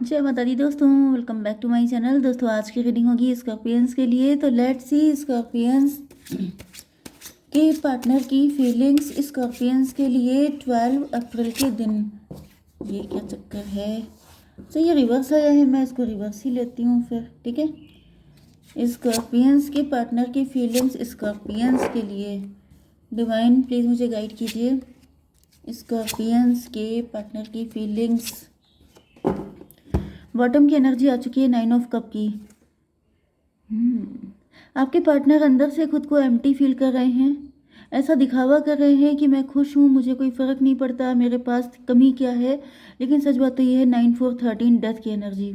जय माता दी दोस्तों, welcome back to my channel. दोस्तों आज की रीडिंग होगी स्कॉर्पियंस के लिए। तो लेट्स सी स्कॉर्पियंस के पार्टनर की फीलिंग्स स्कॉर्पियंस के लिए 12 अप्रैल के दिन। ये क्या चक्कर है? तो ये रिवर्स आया है, मैं इसको रिवर्स ही लेती हूँ फिर, ठीक है। स्कॉर्पियंस के पार्टनर की फीलिंग्स स्कॉर्पियंस के लिए। डिवाइन प्लीज़ मुझे गाइड कीजिए। स्कॉर्पियंस के पार्टनर की फीलिंग्स। बॉटम की एनर्जी आ चुकी है, 9 ऑफ कप की। आपके पार्टनर अंदर से खुद को एम्प्टी फील कर रहे हैं। ऐसा दिखावा कर रहे हैं कि मैं खुश हूँ, मुझे कोई फ़र्क नहीं पड़ता, मेरे पास कमी क्या है। लेकिन सच बात तो ये है, 9 4 13 डेथ की एनर्जी।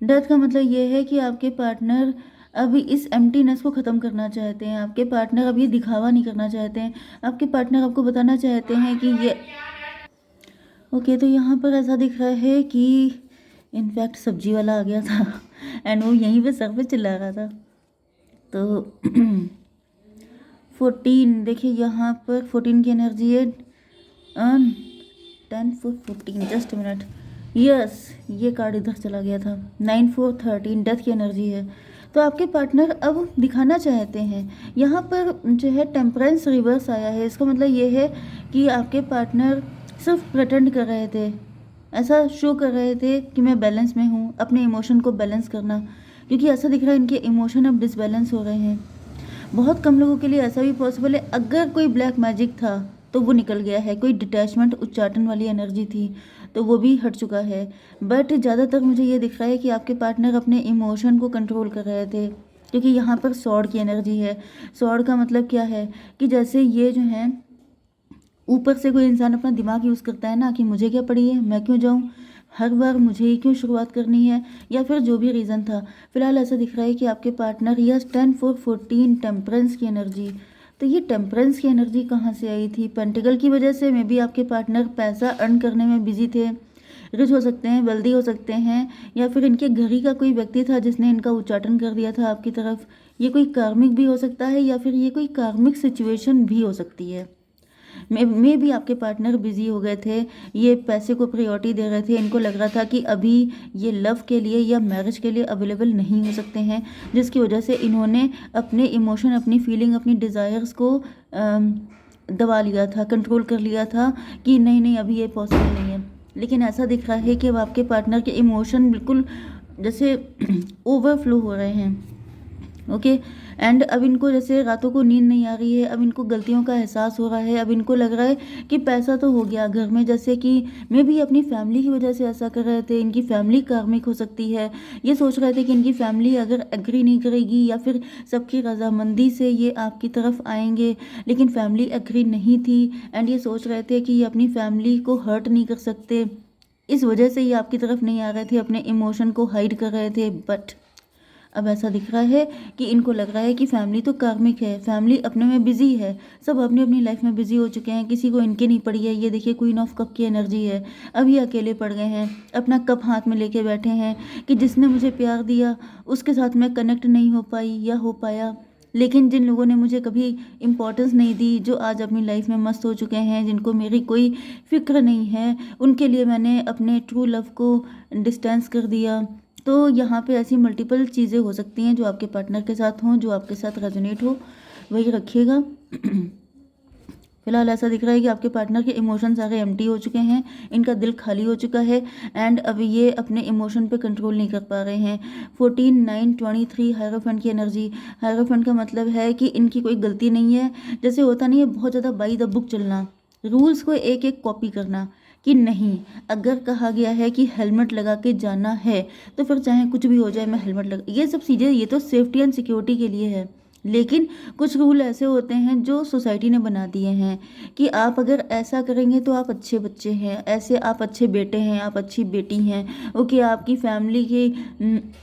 डेथ का मतलब ये है कि आपके पार्टनर अभी इस एम्प्टीनेस को ख़त्म करना चाहते हैं। आपके पार्टनर अब ये दिखावा नहीं करना चाहते हैं। आपके पार्टनर आपको बताना चाहते हैं कि ये ओके। तो यहाँ पर ऐसा दिख रहा है कि इनफैक्ट सब्जी वाला आ गया था एंड वो यहीं पे सर पे चिल्ला रहा था। तो 14 देखिए, यहाँ पर 14 की एनर्जी है। 10 4 14 जस्ट मिनट। यस, ये कार्ड इधर चला गया था। 9 4 13 डेथ की एनर्जी है। तो आपके पार्टनर अब दिखाना चाहते हैं। यहाँ पर जो है टेम्परेंस रिवर्स आया है। इसका मतलब ये है कि आपके पार्टनर सिर्फ प्रिटेंड कर रहे थे, ऐसा शो कर रहे थे कि मैं बैलेंस में हूँ, अपने इमोशन को बैलेंस करना। क्योंकि ऐसा दिख रहा है इनके इमोशन अब डिसबैलेंस हो रहे हैं। बहुत कम लोगों के लिए ऐसा भी पॉसिबल है। अगर कोई ब्लैक मैजिक था तो वो निकल गया है, कोई डिटैचमेंट उच्चाटन वाली एनर्जी थी तो वो भी हट चुका है। बट ज़्यादातर मुझे ये दिख रहा है कि आपके पार्टनर अपने इमोशन को कंट्रोल कर रहे थे। क्योंकि यहाँ पर सॉर्ड की एनर्जी है। सॉर्ड का मतलब क्या है कि जैसे ये जो है, ऊपर से कोई इंसान अपना दिमाग यूज़ करता है ना कि मुझे क्या पड़ी है, मैं क्यों जाऊँ, हर बार मुझे ही क्यों शुरुआत करनी है, या फिर जो भी रीज़न था। फिलहाल ऐसा दिख रहा है कि आपके पार्टनर यस 10 4 14 टेम्परेंस की एनर्जी। तो ये टेम्परेंस की एनर्जी कहाँ से आई थी? पेंटिकल की वजह से। मे बी आपके पार्टनर पैसा अर्न करने में बिजी थे। रिच हो सकते हैं, वेल्दी हो सकते हैं, या फिर इनके घर ही का कोई व्यक्ति था जिसने इनका उच्चाटन कर दिया था आपकी तरफ। ये कोई कार्मिक भी हो सकता है, या फिर ये कोई कार्मिक सिचुएशन भी हो सकती है। में भी आपके पार्टनर बिजी हो गए थे, ये पैसे को प्रायोरिटी दे रहे थे। इनको लग रहा था कि अभी ये लव के लिए या मैरिज के लिए अवेलेबल नहीं हो सकते हैं, जिसकी वजह से इन्होंने अपने इमोशन, अपनी फीलिंग, अपनी डिज़ायर्स को दबा लिया था, कंट्रोल कर लिया था कि नहीं नहीं अभी ये पॉसिबल नहीं है। लेकिन ऐसा दिख रहा है कि अब आपके पार्टनर के इमोशन बिल्कुल जैसे ओवरफ्लो हो रहे हैं। ओके। एंड अब इनको जैसे रातों को नींद नहीं आ रही है, अब इनको गलतियों का एहसास हो रहा है। अब इनको लग रहा है कि पैसा तो हो गया घर में, जैसे कि मे भी अपनी फैमिली की वजह से ऐसा कर रहे थे। इनकी फैमिली कार्मिक हो सकती है। ये सोच रहे थे कि इनकी फैमिली अगर एग्री नहीं करेगी या फिर सबकी रजामंदी से ये आपकी तरफ आएंगे, लेकिन फैमिली एग्री नहीं थी। एंड ये सोच रहे थे कि ये अपनी फैमिली को हर्ट नहीं कर सकते, इस वजह से ये आपकी तरफ नहीं आ रहे थे, अपने इमोशन को हाइड कर रहे थे। बट अब ऐसा दिख रहा है कि इनको लग रहा है कि फैमिली तो कार्मिक है, फैमिली अपने में बिजी है, सब अपनी अपनी लाइफ में बिजी हो चुके हैं, किसी को इनके नहीं पड़ी है। ये देखिए क्वीन ऑफ कप की एनर्जी है। अब ये अकेले पड़ गए हैं, अपना कप हाथ में लेके बैठे हैं कि जिसने मुझे प्यार दिया उसके साथ मैं कनेक्ट नहीं हो पाई या हो पाया। लेकिन जिन लोगों ने मुझे कभी इम्पोर्टेंस नहीं दी, जो आज अपनी लाइफ में मस्त हो चुके हैं, जिनको मेरी कोई फिक्र नहीं है, उनके लिए मैंने अपने ट्रू लव को डिस्टेंस कर दिया। तो यहाँ पे ऐसी मल्टीपल चीज़ें हो सकती हैं जो आपके पार्टनर के साथ हों, जो आपके साथ रेजोनेट हो, वही रखिएगा। फिलहाल ऐसा दिख रहा है कि आपके पार्टनर के इमोशन सारे एम्प्टी हो चुके हैं, इनका दिल खाली हो चुका है। एंड अब ये अपने इमोशन पे कंट्रोल नहीं कर पा रहे हैं। 14 9 23 हायरोफेंट की एनर्जी। हायरोफेंट का मतलब है कि इनकी कोई गलती नहीं है। जैसे होता नहीं है बहुत ज़्यादा बाई द बुक चलना, रूल्स को एक एक कॉपी करना, कि नहीं अगर कहा गया है कि हेलमेट लगा के जाना है तो फिर चाहे कुछ भी हो जाए मैं हेलमेट लगा, ये सब चीज़ें ये तो सेफ्टी एंड सिक्योरिटी के लिए है। लेकिन कुछ रूल ऐसे होते हैं जो सोसाइटी ने बना दिए हैं कि आप अगर ऐसा करेंगे तो आप अच्छे बच्चे हैं, ऐसे आप अच्छे बेटे हैं, आप अच्छी बेटी हैं। ओके, आपकी फैमिली की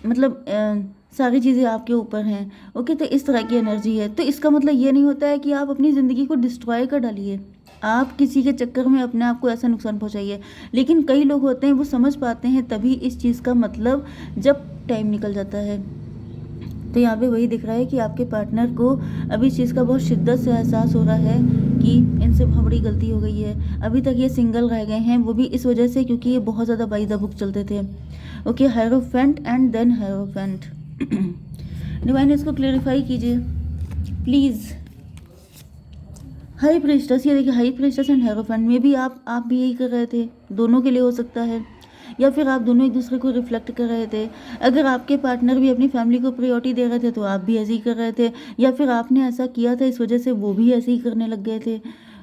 मतलब सारी चीज़ें आपके ऊपर हैं। ओके, तो इस तरह की एनर्जी है। तो इसका मतलब ये नहीं होता है कि आप अपनी ज़िंदगी को डिस्ट्रॉय कर डालिए, आप किसी के चक्कर में अपने आप को ऐसा नुकसान पहुंचाइए। लेकिन कई लोग होते हैं वो समझ पाते हैं तभी इस चीज़ का मतलब, जब टाइम निकल जाता है। तो यहाँ पे वही दिख रहा है कि आपके पार्टनर को अभी इस चीज़ का बहुत शिद्दत से एहसास हो रहा है कि इनसे बहुत बड़ी गलती हो गई है। अभी तक ये सिंगल रह गए हैं, वो भी इस वजह से क्योंकि ये बहुत ज़्यादा बाई द बुक चलते थे। Okay, hierophant and then hierophant. Divine इसको क्लेरिफाई कीजिए प्लीज़। हाई प्रेस्टस, ये देखिए हाई प्रेस्टस एंड हायरोफेंट में भी आप भी यही कर रहे थे, दोनों के लिए हो सकता है, या फिर आप दोनों एक दूसरे को रिफ्लेक्ट कर रहे थे। अगर आपके पार्टनर भी अपनी फैमिली को प्रायोरिटी दे रहे थे तो आप भी ऐसे ही कर रहे थे, या फिर आपने ऐसा किया था इस वजह से वो भी ऐसे ही करने लग गए थे।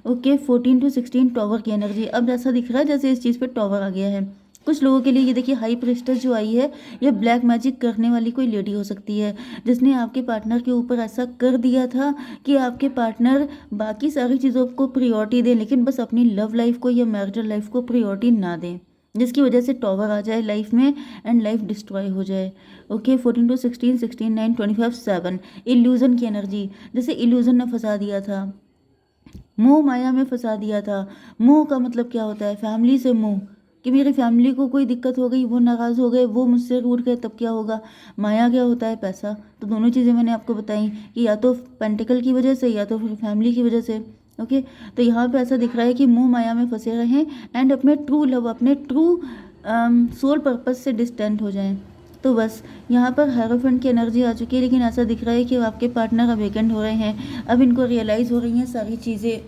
ओके, 14 to 16 टॉवर की एनर्जी। अब ऐसा दिख रहा है जैसे इस चीज़ पे टॉवर आ गया है। कुछ लोगों के लिए ये देखिए हाई प्रेस्टस जो आई है, ये ब्लैक मैजिक करने वाली कोई लेडी हो सकती है, जिसने आपके पार्टनर के ऊपर ऐसा कर दिया था कि आपके पार्टनर बाकी सारी चीज़ों को प्रायोरिटी दें, लेकिन बस अपनी लव लाइफ को या मैरिटल लाइफ को प्रायोरिटी ना दें, जिसकी वजह से टॉवर आ जाए लाइफ में एंड लाइफ डिस्ट्रॉय हो जाए। ओके, 14 to 16, 16, 9, 25, 7 इल्यूजन की एनर्जी। जैसे इल्यूजन ने फंसा दिया था, मोह माया में फंसा दिया था। मोह का मतलब क्या होता है? फैमिली से मोह, कि मेरी फैमिली को कोई दिक्कत हो गई, वो नाराज़ हो गए, वो मुझसे रूठ गए, तब क्या होगा? माया क्या होता है? पैसा। तो दोनों चीज़ें मैंने आपको बताई कि या तो पेंटिकल की वजह से या तो फिर फैमिली की वजह से। ओके, तो यहाँ पे ऐसा दिख रहा है कि मोह माया में फंसे रहें एंड अपने ट्रू लव, अपने ट्रू सोल पर्पस से डिस्टेंट हो जाएं। तो बस यहाँ पर हेरोफेंट की एनर्जी आ चुकी है, लेकिन ऐसा दिख रहा है कि आपके पार्टनर अब वेकेंट हो रहे हैं, अब इनको रियलाइज़ हो रही हैं सारी चीज़ें।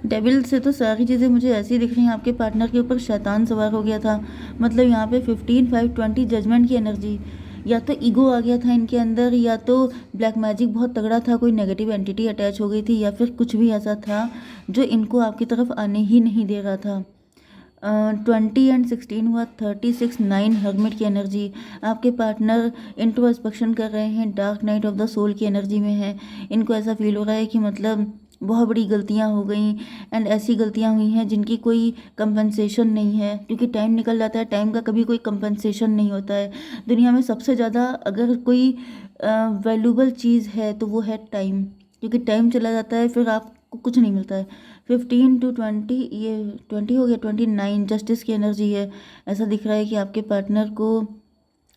डेविल से तो सारी चीज़ें मुझे ऐसी दिख रही हैं, आपके पार्टनर के ऊपर शैतान सवार हो गया था। मतलब यहाँ पे 15, 5, 20 जजमेंट की एनर्जी। या तो ईगो आ गया था इनके अंदर, या तो ब्लैक मैजिक बहुत तगड़ा था, कोई नेगेटिव एंटिटी अटैच हो गई थी, या फिर कुछ भी ऐसा था जो इनको आपकी तरफ आने ही नहीं दे रहा था। 20 एंड 16 हुआ, 36, 9 हर्मिट की एनर्जी। आपके पार्टनर इंट्रोस्पेक्शन कर रहे हैं, dark night of the soul की एनर्जी में है। इनको ऐसा फील हो रहा है कि मतलब बहुत बड़ी गलतियां हो गई एंड ऐसी गलतियां हुई हैं जिनकी कोई कंपनसेशन नहीं है, क्योंकि टाइम निकल जाता है, टाइम का कभी कोई कंपनसेशन नहीं होता है। दुनिया में सबसे ज़्यादा अगर कोई वैल्यूबल चीज़ है तो वो है टाइम, क्योंकि टाइम चला जाता है फिर आपको कुछ नहीं मिलता है। 15 to 20, ये 20 हो गया, 29 जस्टिस की एनर्जी है। ऐसा दिख रहा है कि आपके पार्टनर को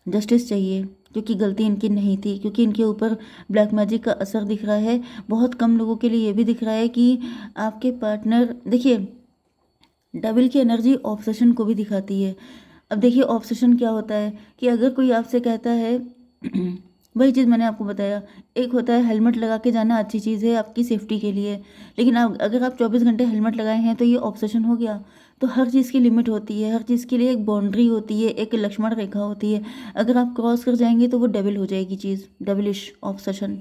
जस्टिस चाहिए, क्योंकि गलती इनकी नहीं थी, क्योंकि इनके ऊपर ब्लैक मैजिक का असर दिख रहा है। बहुत कम लोगों के लिए ये भी दिख रहा है कि आपके पार्टनर, देखिए डेविल की एनर्जी ऑब्सेशन को भी दिखाती है। अब देखिए ऑब्सेशन क्या होता है कि अगर कोई आपसे कहता है वही चीज़ मैंने आपको बताया, एक होता है हेलमेट लगा के जाना अच्छी चीज़ है आपकी सेफ्टी के लिए, लेकिन अगर आप 24 घंटे हेलमेट लगाए हैं तो ये ऑब्सेशन हो गया। तो हर चीज़ की लिमिट होती है, हर चीज़ के लिए एक बाउंड्री होती है, एक लक्ष्मण रेखा होती है। अगर आप क्रॉस कर जाएंगे तो वो डेविल हो जाएगी चीज़, डेविलिश ऑब्सेशन।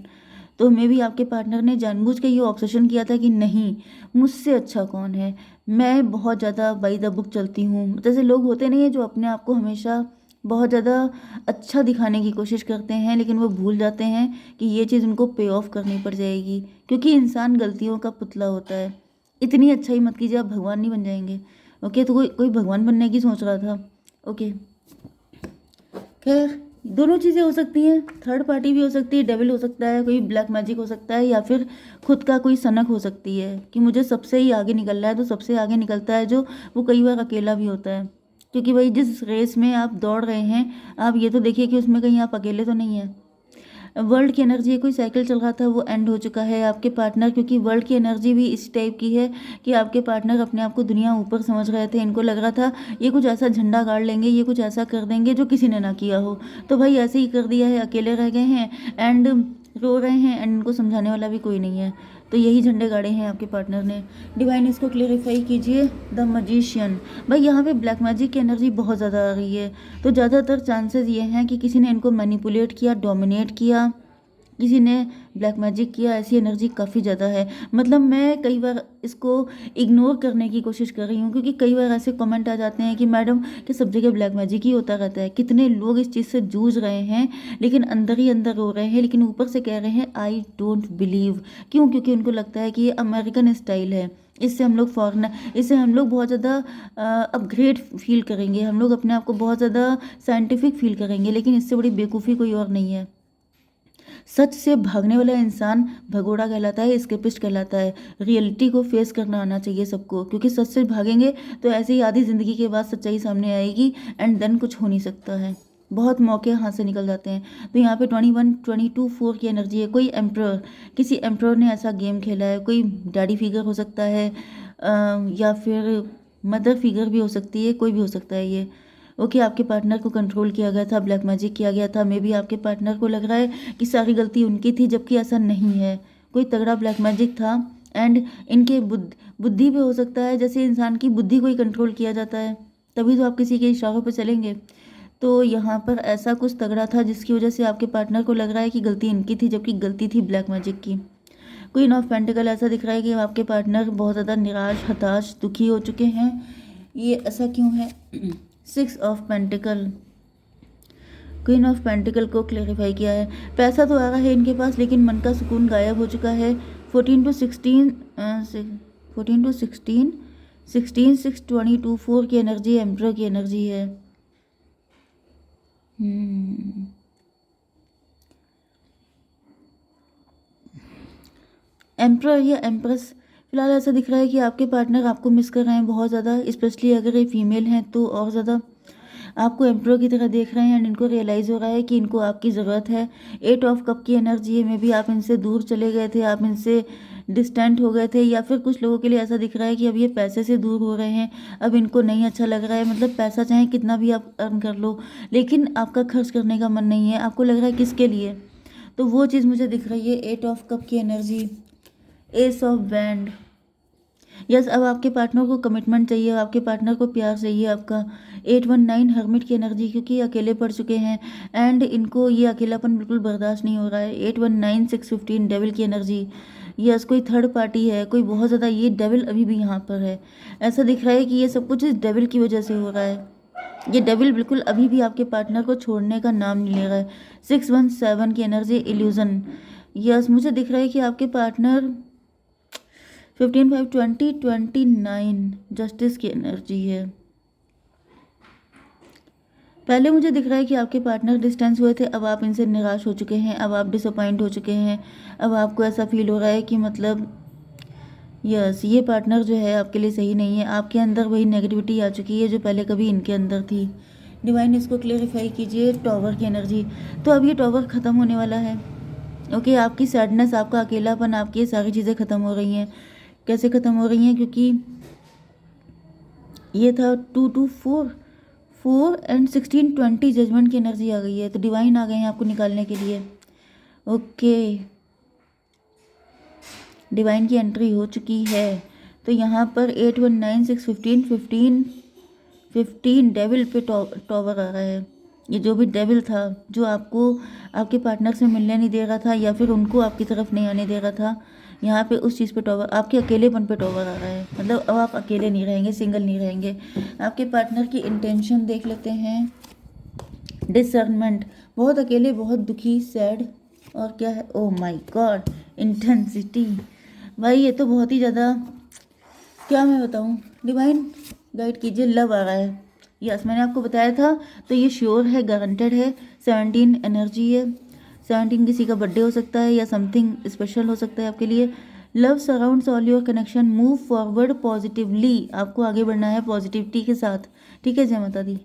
तो मे भी आपके पार्टनर ने जानबूझ के ये ऑब्सेशन किया था कि नहीं, मुझसे अच्छा कौन है, मैं बहुत ज़्यादा बाई द बुक चलती हूँ। जैसे लोग होते नहीं है जो अपने आप को हमेशा बहुत ज़्यादा अच्छा दिखाने की कोशिश करते हैं, लेकिन वो भूल जाते हैं कि ये चीज़ उनको पे ऑफ करनी पड़ जाएगी, क्योंकि इंसान गलतियों का पुतला होता है। इतनी अच्छाई मत कीजिए, आप भगवान नहीं बन जाएंगे। ओके, तो कोई कोई भगवान बनने की सोच रहा था। ओके, खैर दोनों चीज़ें हो सकती हैं, थर्ड पार्टी भी हो सकती है, डेविल हो सकता है, कोई ब्लैक मैजिक हो सकता है, या फिर खुद का कोई सनक हो सकती है कि मुझे सबसे ही आगे निकलना है। तो सबसे आगे निकलता है जो, वो कई बार अकेला भी होता है, क्योंकि भाई जिस रेस में आप दौड़ रहे हैं, आप ये तो देखिए कि उसमें कहीं आप अकेले तो नहीं हैं। वर्ल्ड की एनर्जी, कोई साइकिल चल रहा था वो एंड हो चुका है। आपके पार्टनर, क्योंकि वर्ल्ड की एनर्जी भी इस टाइप की है कि आपके पार्टनर अपने आप को दुनिया ऊपर समझ रहे थे। इनको लग रहा था ये कुछ ऐसा झंडा गाड़ लेंगे, ये कुछ ऐसा कर देंगे जो किसी ने ना किया हो। तो भाई ऐसे ही कर दिया है, अकेले रह गए हैं एंड रो रहे हैं एंड इनको समझाने वाला भी कोई नहीं है। तो यही झंडे गाड़े हैं आपके पार्टनर ने। डिवाइन इसको क्लेरिफाई कीजिए। द मजिशियन, भाई यहाँ पे ब्लैक मैजिक की एनर्जी बहुत ज़्यादा आ रही है, तो ज़्यादातर चांसेस ये हैं कि किसी ने इनको मैनिपुलेट किया, डोमिनेट किया, किसी ने ब्लैक मैजिक किया। ऐसी एनर्जी काफ़ी ज़्यादा है। मतलब मैं कई बार इसको इग्नोर करने की कोशिश कर रही हूँ, क्योंकि कई बार ऐसे कमेंट आ जाते हैं कि मैडम कि सब जगह ब्लैक मैजिक ही होता रहता है। कितने लोग इस चीज़ से जूझ रहे हैं, लेकिन अंदर ही अंदर रो रहे हैं, लेकिन ऊपर से कह रहे हैं आई डोंट बिलीव। क्यों? क्योंकि उनको लगता है कि ये अमेरिकन स्टाइल है, इससे हम लोग फॉरन, इससे हम लोग बहुत ज़्यादा अपग्रेड फील करेंगे, हम लोग अपने आप को बहुत ज़्यादा साइंटिफिक फील करेंगे, लेकिन इससे बड़ी बेवकूफ़ी कोई और नहीं है। सच से भागने वाला इंसान भगोड़ा कहलाता है, एस्केपिस्ट कहलाता है। रियलिटी को फेस करना आना चाहिए सबको, क्योंकि सच से भागेंगे तो ऐसे ही आधी ज़िंदगी के बाद सच्चाई सामने आएगी एंड देन कुछ हो नहीं सकता है। बहुत मौके हाथ से निकल जाते हैं। तो यहाँ पे 21 22 4 की एनर्जी है। कोई एम्प्रर, किसी एम्प्रर ने ऐसा गेम खेला है, कोई डैडी फिगर हो सकता है, या फिर मदर फिगर भी हो सकती है, कोई भी हो सकता है ये। ओके, आपके पार्टनर को कंट्रोल किया गया था, ब्लैक मैजिक किया गया था। मे बी आपके पार्टनर को लग रहा है कि सारी गलती उनकी थी, जबकि ऐसा नहीं है। कोई तगड़ा ब्लैक मैजिक था। एंड इनके बुद्धि पे हो सकता है, जैसे इंसान की बुद्धि को ही कंट्रोल किया जाता है, तभी तो आप किसी के इशारों पे चलेंगे। तो यहाँ पर ऐसा कुछ तगड़ा था जिसकी वजह से आपके पार्टनर को लग रहा है कि गलती इनकी थी, जबकि गलती थी ब्लैक मैजिक की। क्वीन ऑफ पेंटिकल, ऐसा दिख रहा है कि आपके पार्टनर बहुत ज़्यादा निराश, हताश, दुखी हो चुके हैं। ये ऐसा क्यों है? 6 of pentacle, queen of pentacle को क्लेरिफाई किया है। पैसा तो आ रहा है इनके पास, लेकिन मन का सुकून गायब हो चुका है। 14 टू 16 14 टू 16 16 6 22 4 की एनर्जी, एम्प्रर की एनर्जी है। एम्प्रर या एम्प्रेस, फिलहाल ऐसा दिख रहा है कि आपके पार्टनर आपको मिस कर रहे हैं बहुत ज़्यादा, स्पेशली अगर ये फीमेल हैं तो और ज़्यादा आपको एम्प्रर की तरह देख रहे हैं। एंड इनको रियलाइज़ हो रहा है कि इनको आपकी ज़रूरत है। 8 ऑफ कप की एनर्जी है। मे बी आप इनसे दूर चले गए थे, आप इनसे डिस्टेंट हो गए थे, या फिर कुछ लोगों के लिए ऐसा दिख रहा है कि अब ये पैसे से दूर हो रहे हैं, अब इनको नहीं अच्छा लग रहा है। मतलब पैसा चाहे कितना भी आप अर्न कर लो, लेकिन आपका खर्च करने का मन नहीं है। आपको लग रहा है किसके लिए, तो वो चीज़ मुझे दिख रही है। 8 ऑफ कप की energy, S of band. Yes, अब आपके पार्टनर को कमिटमेंट चाहिए, आपके पार्टनर को प्यार चाहिए आपका। 819 हर्मिट की एनर्जी, क्योंकि अकेले पड़ चुके हैं एंड इनको ये अकेलापन बिल्कुल बर्दाश्त नहीं हो रहा है। 819 615 डेविल की एनर्जी। यस, कोई थर्ड पार्टी है, कोई बहुत ज़्यादा, ये डेविल अभी भी यहाँ पर है। ऐसा दिख रहा है कि ये सब कुछ इस डेविल की वजह से हो रहा है। ये डेविल बिल्कुल अभी भी आपके पार्टनर को छोड़ने का नाम नहीं ले रहा है। 617 की एनर्जी, इल्यूजन। यस, मुझे दिख रहा है कि आपके पार्टनर 15 5 20 29 जस्टिस की एनर्जी है। पहले मुझे दिख रहा है कि आपके पार्टनर डिस्टेंस हुए थे, अब आप इनसे निराश हो चुके हैं, अब आप डिसअपॉइंट हो चुके हैं। अब आपको ऐसा फील हो रहा है कि मतलब यस, ये पार्टनर जो है आपके लिए सही नहीं है। आपके अंदर वही नेगेटिविटी आ चुकी है जो पहले कभी इनके अंदर थी। डिवाइन, इसको क्लेरिफाई कीजिए। टॉवर की एनर्जी, तो अब ये टॉवर ख़त्म होने वाला है। ओके, आपकी सैडनेस, आपका अकेलापन, आपकी ये सारी चीज़ें ख़त्म हो रही हैं। कैसे ख़त्म हो रही हैं? क्योंकि ये था 2 2 4 4 एंड 16 20 जजमेंट की एनर्जी आ गई है। तो डिवाइन आ गए हैं आपको निकालने के लिए। ओके, डिवाइन की एंट्री हो चुकी है। तो यहाँ पर 819 6 15 15 15 डेविल पे टॉवर आ रहा है। ये जो भी डेविल था, जो आपको आपके पार्टनर से मिलने नहीं दे रहा था, या फिर उनको आपकी तरफ नहीं आने दे रहा था, यहाँ पे उस चीज़ पे टॉवर, आपके अकेलेपन पे टॉवर आ रहा है। मतलब अब आप अकेले नहीं रहेंगे, सिंगल नहीं रहेंगे। आपके पार्टनर की इंटेंशन देख लेते हैं। डिसर्नमेंट, बहुत अकेले, बहुत दुखी, सैड, और क्या है? Oh my God, intensity. भाई ये तो बहुत ही ज़्यादा, क्या मैं बताऊँ। डिवाइन गाइड कीजिए, लव आ रहा है। यस, मैंने आपको बताया था, तो ये श्योर है, गारंटेड है। 17 एनर्जी है। 17 किसी का बर्थडे हो सकता है, या समथिंग स्पेशल हो सकता है आपके लिए। Love surrounds all your connection, move forward positively. आपको आगे बढ़ना है पॉजिटिविटी के साथ। ठीक है, जय माता दी।